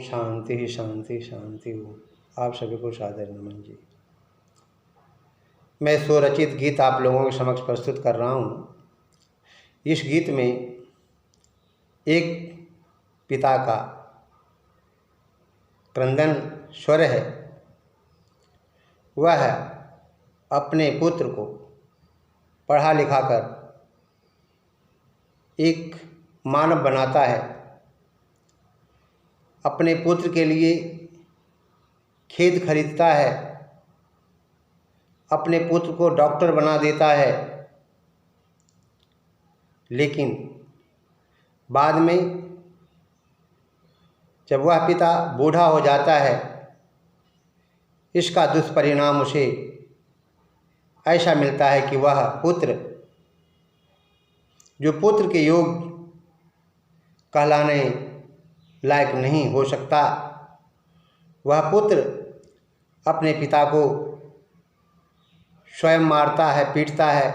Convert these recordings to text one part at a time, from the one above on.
शांति शांति शांति हो। आप सभी को सादर नमन जी। मैं स्वरचित गीत आप लोगों के समक्ष प्रस्तुत कर रहा हूँ। इस गीत में एक पिता का क्रंदन स्वर है। वह अपने पुत्र को पढ़ा लिखा कर एक मानव बनाता है, अपने पुत्र के लिए खेत खरीदता है, अपने पुत्र को डॉक्टर बना देता है, लेकिन बाद में जब वह पिता बूढ़ा हो जाता है, इसका दुष्परिणाम उसे ऐसा मिलता है कि वह पुत्र जो पुत्र के योग कहलाने लायक नहीं हो सकता, वह पुत्र अपने पिता को स्वयं मारता है, पीटता है,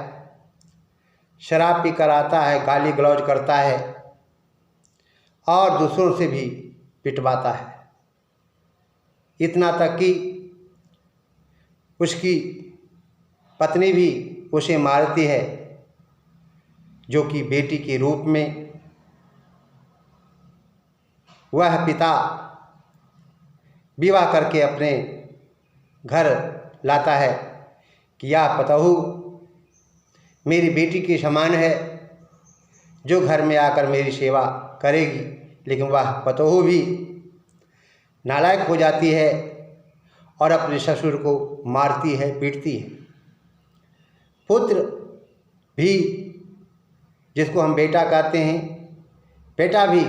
शराब पी कर आता है, गाली गलौज करता है और दूसरों से भी पिटवाता है। इतना तक कि उसकी पत्नी भी उसे मारती है, जो कि बेटी के रूप में वह पिता विवाह करके अपने घर लाता है कि यह पतोहू मेरी बेटी के समान है, जो घर में आकर मेरी सेवा करेगी। लेकिन वह पतोहू भी नालायक हो जाती है और अपने ससुर को मारती है, पीटती है। पुत्र भी, जिसको हम बेटा कहते हैं, बेटा भी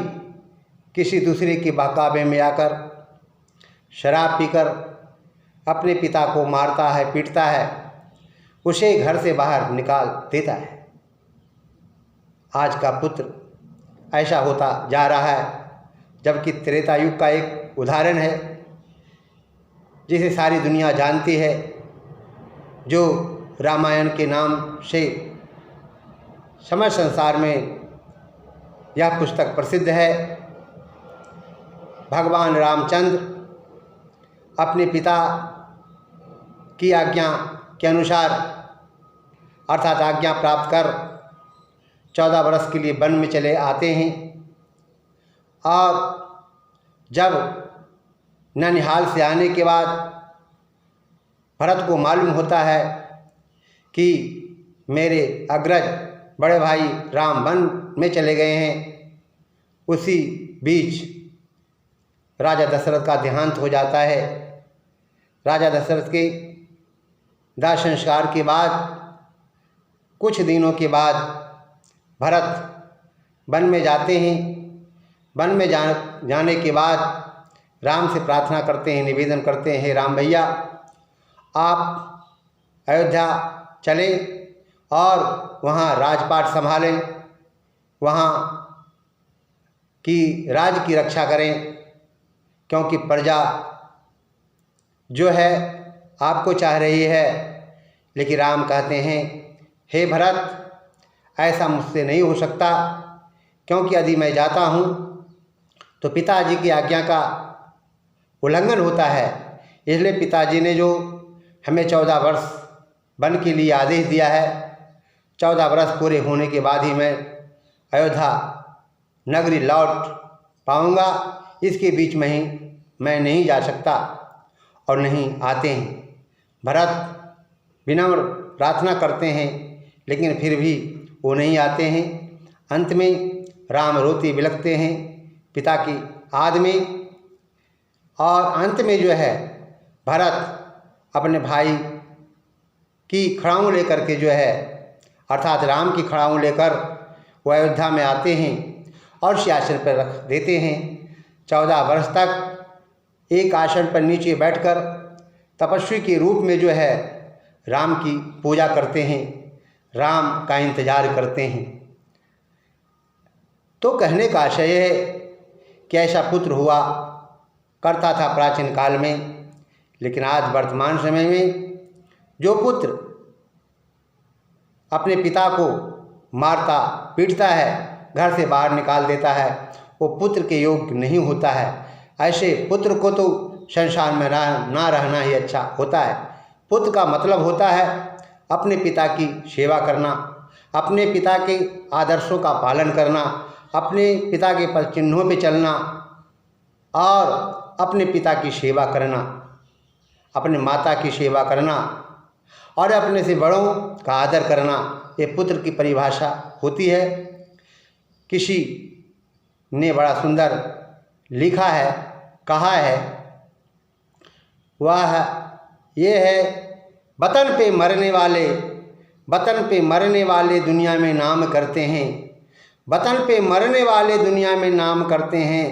किसी दूसरे के बहकावे में आकर शराब पीकर अपने पिता को मारता है, पीटता है, उसे घर से बाहर निकाल देता है। आज का पुत्र ऐसा होता जा रहा है, जबकि त्रेता युग का एक उदाहरण है जिसे सारी दुनिया जानती है, जो रामायण के नाम से समस्त संसार में यह पुस्तक प्रसिद्ध है। भगवान रामचंद्र अपने पिता की आज्ञा के अनुसार अर्थात आज्ञा प्राप्त कर 14 वर्ष के लिए वन में चले आते हैं और जब ननिहाल से आने के बाद भरत को मालूम होता है कि मेरे अग्रज बड़े भाई राम वन में चले गए हैं, उसी बीच राजा दशरथ का देहांत हो जाता है। राजा दशरथ के दाह संस्कार के बाद कुछ दिनों के बाद भरत वन में जाते हैं। वन में जाने के बाद राम से प्रार्थना करते हैं, निवेदन करते हैं, राम भैया आप अयोध्या चलें और वहाँ राजपाट संभालें, वहाँ की राज्य की रक्षा करें, क्योंकि प्रजा जो है आपको चाह रही है। लेकिन राम कहते हैं, हे भरत, ऐसा मुझसे नहीं हो सकता, क्योंकि यदि मैं जाता हूँ तो पिताजी की आज्ञा का उल्लंघन होता है। इसलिए पिताजी ने जो हमें 14 वर्ष वन के लिए आदेश दिया है, 14 वर्ष पूरे होने के बाद ही मैं अयोध्या नगरी लौट पाऊँगा। इसके बीच में ही मैं नहीं जा सकता और नहीं आते हैं। भरत विनम्र प्रार्थना करते हैं, लेकिन फिर भी वो नहीं आते हैं। अंत में राम रोते बिलखते हैं पिता की आद में, और अंत में जो है भरत अपने भाई की खड़ाऊँ लेकर के जो है अर्थात राम की खड़ाऊँ लेकर वो अयोध्या में आते हैं और सिंहासन पर रख देते हैं। 14 वर्ष तक एक आसन पर नीचे बैठकर तपस्वी के रूप में जो है राम की पूजा करते हैं, राम का इंतजार करते हैं। तो कहने का आशय है कि ऐसा पुत्र हुआ करता था प्राचीन काल में, लेकिन आज वर्तमान समय में जो पुत्र अपने पिता को मारता पीटता है, घर से बाहर निकाल देता है, वो पुत्र के योग्य नहीं होता है। ऐसे पुत्र को तो संसार में ना रहना ही अच्छा होता है। पुत्र का मतलब होता है अपने पिता की सेवा करना, अपने पिता के आदर्शों का पालन करना, अपने पिता के पद चिन्हों पे चलना और अपने पिता की सेवा करना, अपने माता की सेवा करना और अपने से बड़ों का आदर करना। ये पुत्र की परिभाषा होती है। किसी ने बड़ा सुंदर लिखा है, कहा है, वह ये है, वतन पे मरने वाले दुनिया में नाम करते हैं, वतन पे मरने वाले दुनिया में नाम करते हैं,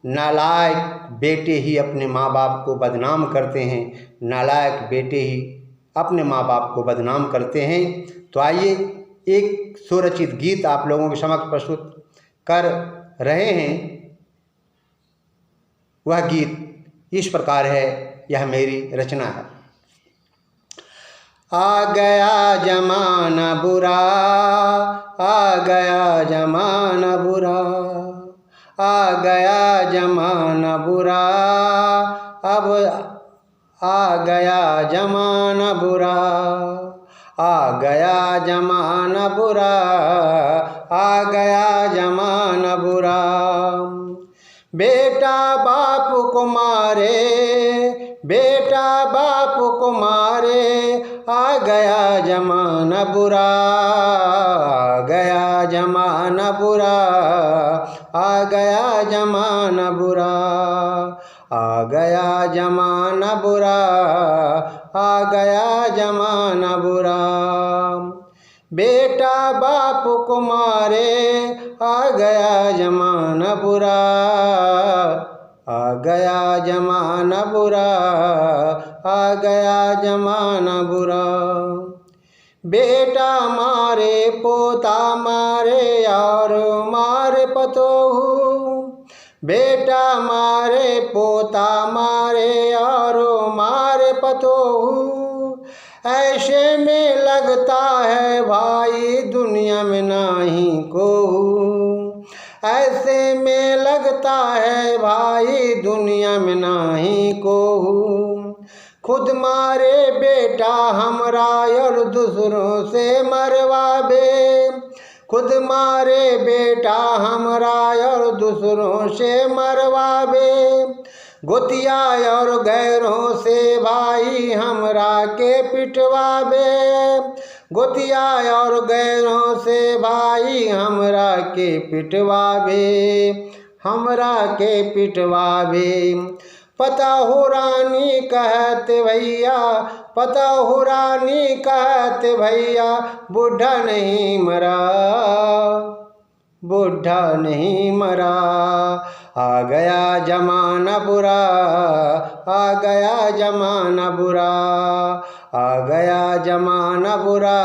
नालायक बेटे ही अपने माँ बाप को बदनाम करते हैं, नालायक बेटे ही अपने माँ बाप को बदनाम करते हैं। तो आइए एक स्वरचित गीत आप लोगों के समक्ष प्रस्तुत कर रहे हैं। वह गीत इस प्रकार है, यह मेरी रचना है। आ गया जमाना बुरा, आ गया जमाना बुरा, आ गया जमाना बुरा, अब आ गया जमाना बुरा, आ गया जमाना बुरा, आ गया जमाना बुरा। बेटा बाप को मारे, बेटा बाप को मारे, आ गया जमाना बुरा, आ गया जमाना बुरा, आ गया जमाना बुरा, आ गया जमाना बुरा, आ गया जमाना बुरा। बेटा बाप को मारे, आ गया जमाना बुरा, आ गया जमाना बुरा, आ गया जमाना बुरा। बेटा मारे पोता मारे और मारे पतोहू, बेटा मारे पोता मारे और मारे पतोहू, ऐसे में लगता है भाई दुनिया में नाही कोहू, ऐसे में लगता है भाई दुनिया में नाही कोहू। खुद मारे बेटा हमरा और दूसरों से मरवावे, खुद मारे बेटा हमरा और दूसरों से मरवावे, गोतिया और गैरों से भाई हमरा के पिटवावे, गोतिया और गैरों से भाई हमरा के पिटवावे, हमरा के पिटवावे। पता हो रानी कहत भैया, पता हो रानी कहत भैया, बूढ़ा नहीं मरा, बूढ़ा नहीं मरा। आ गया जमाना बुरा, आ गया जमाना बुरा, आ गया जमाना बुरा,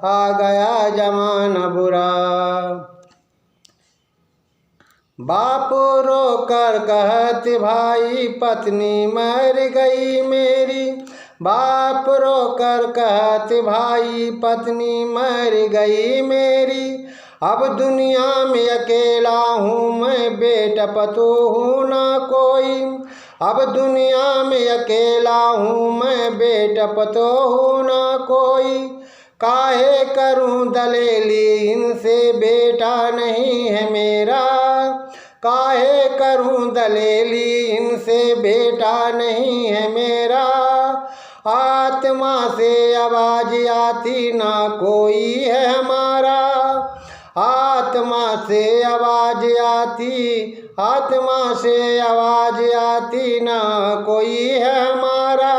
आ गया जमाना बुरा। बाप रो कर कहत भाई पत्नी मर गई मेरी, बाप रो कर कहत भाई पत्नी मर गई मेरी, अब दुनिया में अकेला हूँ मैं, बेटा पतोहू ना कोई, अब दुनिया में अकेला हूँ मैं, बेटा पतोहू ना कोई। काहे करूँ दलेली इनसे, बेटा नहीं है मेरा, काहे करूँ दलेली इनसे, बेटा नहीं है मेरा। आत्मा से आवाज आती ना कोई है हमारा, आत्मा से आवाज आती, आत्मा से आवाज आती ना कोई है हमारा।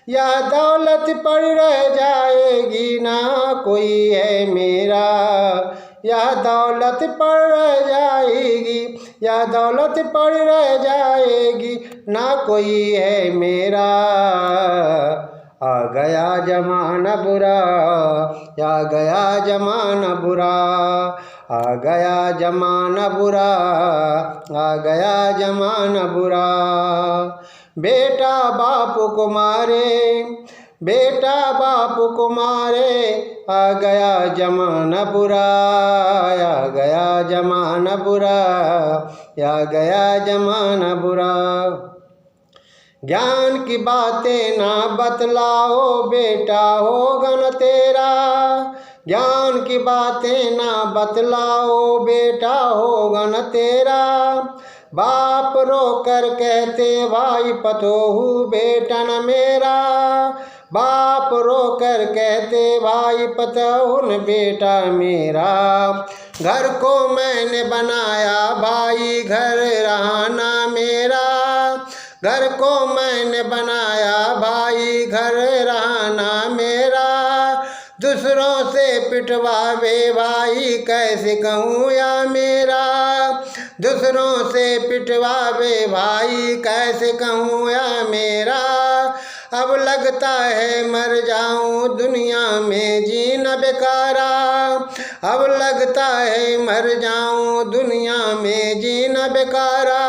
यह दौलत पर रह जाएगी ना कोई है मेरा, यह दौलत पर रह जाएगी, यह दौलत पर रह जाएगी ना कोई है मेरा। आ गया जमाना बुरा, आ गया जमाना बुरा, आ गया जमाना बुरा, आ गया जमाना बुरा। बेटा बाप को मारे, बेटा बाप को मारे, आ गया जमाना बुरा, आ गया जमाना बुरा, आ गया जमाना बुरा। ज्ञान की बातें ना बतलाओ बेटा होगा न तेरा, ज्ञान की बातें ना बतलाओ बेटा होगा न तेरा। बाप रो कर कहते भाई पतोहू बेटा न मेरा, बाप रो कर कहते भाई पतोहू न बेटा मेरा। घर को मैंने बनाया भाई घर रहना मेरा, घर को मैंने बनाया भाई घर रहना मेरा। दूसरों से पिटवावे भाई कैसे कहूँ या मेरा, दूसरों से पिटवावे भाई कैसे कहूँ या मेरा। अब लगता है मर जाऊँ दुनिया में जीना बेकारा, अब लगता है मर जाऊँ दुनिया में जीना बेकारा।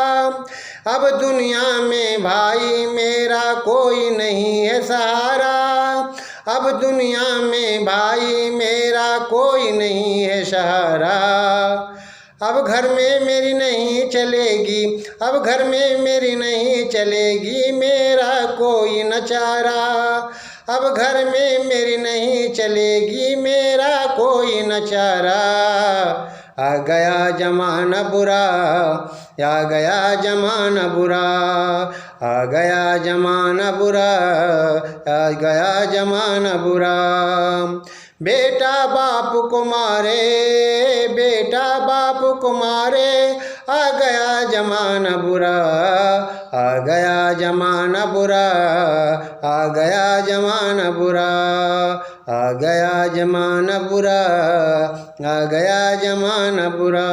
अब दुनिया में भाई मेरा कोई नहीं है सहारा, अब दुनिया में भाई मेरा कोई नहीं है सहारा। अब घर में मेरी नहीं चलेगी, अब घर में मेरी नहीं चलेगी मेरा कोई न चारा, अब घर में मेरी नहीं चलेगी मेरा कोई न चारा। आ गया जमाना बुरा, आ गया जमाना बुरा, आ गया जमाना बुरा, आ गया जमाना बुरा। बेटा बाप को मारे, बेटा बाप को मारे, आ गया जमाना बुरा, आ गया जमाना बुरा, आ गया जमाना बुरा, आ गया जमाना बुरा, आ गया जमाना बुरा।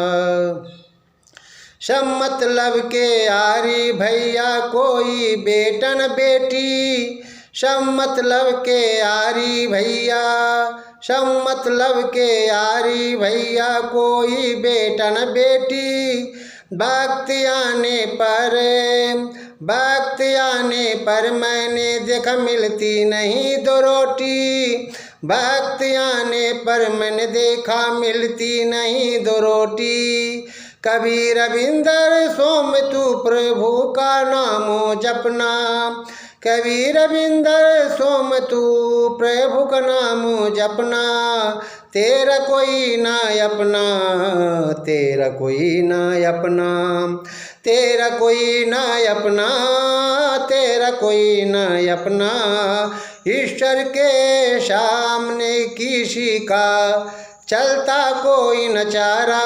सब मतलब के यारी भैया कोई बेटन बेटी, सब मतलब के यारी भैया, सब मतलब के यारी भैया कोई बेटन बेटी। वक्त आने पर, वक्त आने पर मैंने देखा मिलती नहीं दो रोटी, वक्त आने पर मैंने देखा मिलती नहीं दो रोटी। कभी रविंदर सोम तू प्रभु का नामो जपना, कभी रविंदर सोम तू प्रभु का नामो जपना। तेरा कोई ना अपना, तेरा कोई ना अपना, तेरा कोई ना अपना, तेरा कोई ना अपना। ईश्वर के सामने किसी का चलता कोई न चारा,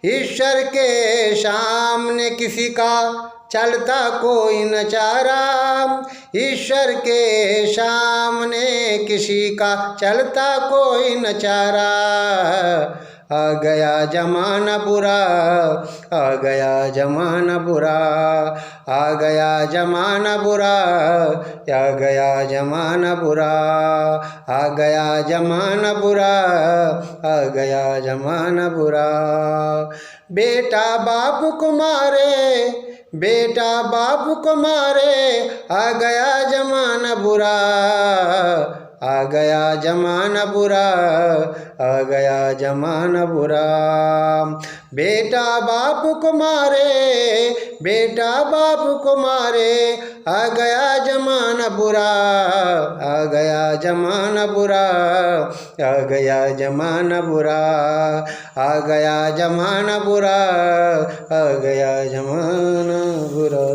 ईश्वर के सामने किसी का चलता कोई न चारा, ईश्वर के सामने किसी का चलता कोई न चारा। आ गया जमाना बुरा, आ गया जमाना बुरा, आ गया जमाना बुरा, आ गया जमाना बुरा, आ गया जमाना बुरा, आ गया जमाना बुरा। बेटा बाप को मारे, बेटा बाप को मारे, आ गया जमाना बुरा, आ गया जमाना बुरा, आ गया जमाना बुरा। बेटा बाप को मारे, बेटा बाप को मारे, आ गया जमाना बुरा, आ गया जमाना बुरा, आ गया जमाना बुरा, आ गया जमाना बुरा, आ गया जमाना बुरा।